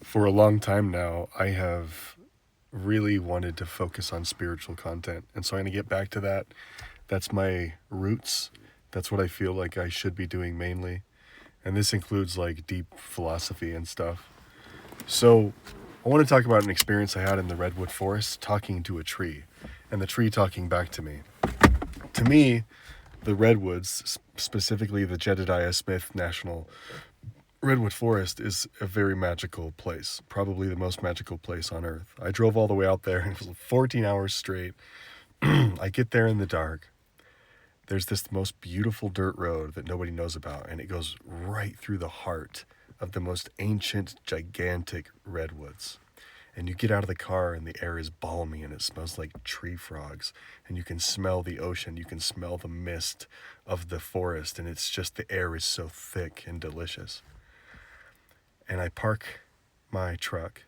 For a long time now, I have really wanted to focus on spiritual content. And so I'm going to get back to that. That's my roots. That's what I feel like I should be doing mainly. And this includes like deep philosophy and stuff. So I want to talk about an experience I had in the redwood forest talking to a tree and the tree talking back to me. To me, the redwoods, specifically the Jedediah Smith National Redwood Forest, is a very magical place, probably the most magical place on earth. I drove all the way out there and it was 14 hours straight. I get there in the dark. There's this most beautiful dirt road that nobody knows about, and it goes right through the heart of the most ancient, gigantic redwoods. And you get out of the car, and the air is balmy, and it smells like tree frogs. And you can smell the ocean, you can smell the mist of the forest, and it's just the air is so thick and delicious. And I park my truck,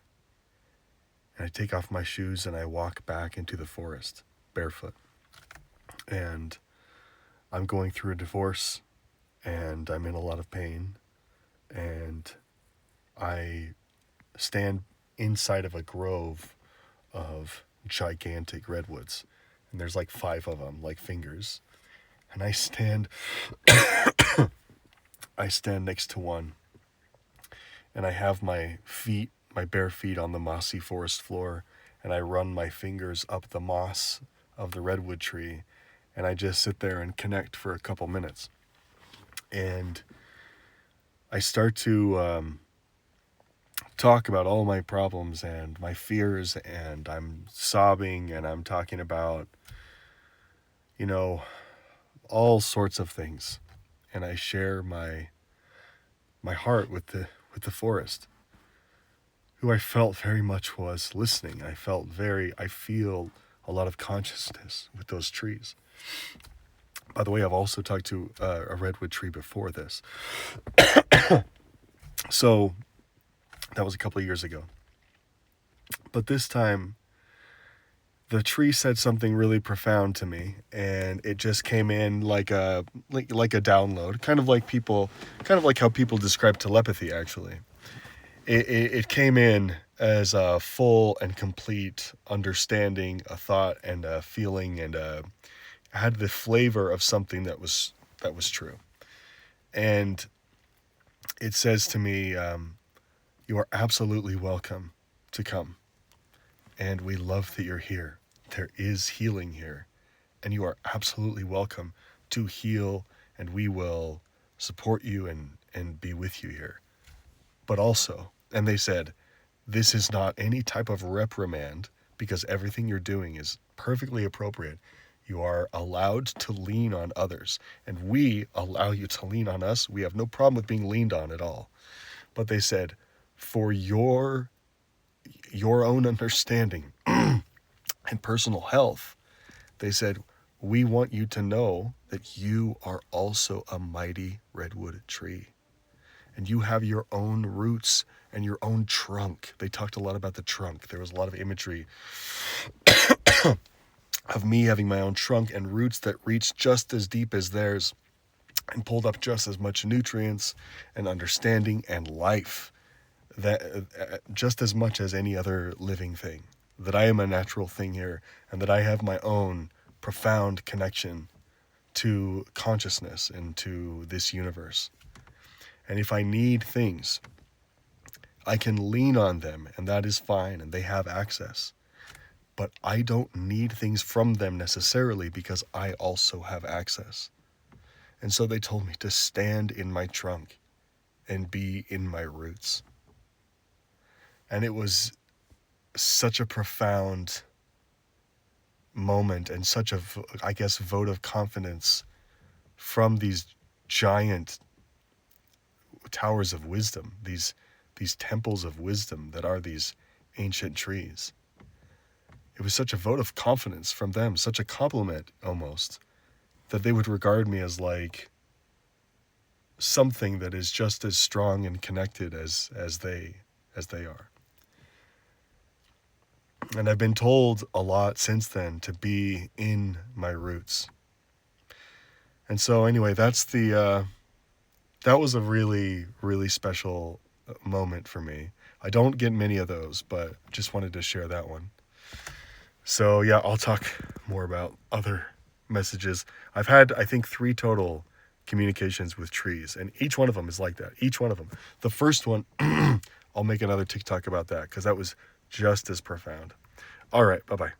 and I take off my shoes, and I walk back into the forest barefoot. And I'm going through a divorce, and I'm in a lot of pain, and I stand inside of a grove of gigantic redwoods, and there's like 5 of them, like fingers. And I stand next to one, and I have my feet, my bare feet on the mossy forest floor, and I run my fingers up the moss of the redwood tree, and I just sit there and connect for a couple minutes. And I start to talk about all my problems and my fears, and I'm sobbing, and I'm talking about, you know, all sorts of things. And I share my heart with the forest, who I felt very much was listening. I feel a lot of consciousness with those trees. By the way, I've also talked to a redwood tree before this. So that was a couple of years ago. But this time, the tree said something really profound to me, and it just came in like a download, kind of like how people describe telepathy. Actually, it came in as a full and complete understanding, a thought and a feeling, and had the flavor of something that was true. And it says to me, "You are absolutely welcome to come, and we love that you're here. There is healing here, and you are absolutely welcome to heal, and we will support you and be with you here. But also," and they said, "this is not any type of reprimand, because everything you're doing is perfectly appropriate. You are allowed to lean on others, and we allow you to lean on us. We have no problem with being leaned on at all." But they said, "For your own understanding and personal health," they said, "we want you to know that you are also a mighty redwood tree. And you have your own roots and your own trunk." They talked a lot about the trunk. There was a lot of imagery of me having my own trunk and roots that reached just as deep as theirs and pulled up just as much nutrients and understanding and life, that just as much as any other living thing. That I am a natural thing here, and that I have my own profound connection to consciousness and to this universe. And if I need things, I can lean on them, and that is fine, and they have access. But I don't need things from them necessarily, because I also have access. And so they told me to stand in my trunk and be in my roots. And it was such a profound moment, and such a, I guess, vote of confidence from these giant towers of wisdom, these temples of wisdom that are these ancient trees. It was such a vote of confidence from them, such a compliment almost, that they would regard me as like something that is just as strong and connected as they are. And I've been told a lot since then to be in my roots. And so anyway, that was a really, really special moment for me. I don't get many of those, but just wanted to share that one. So yeah, I'll talk more about other messages. I've had, I think, 3 total communications with trees, and each one of them is like that. Each one of them. The first one, I'll make another TikTok about that because that was just as profound. All right, bye-bye.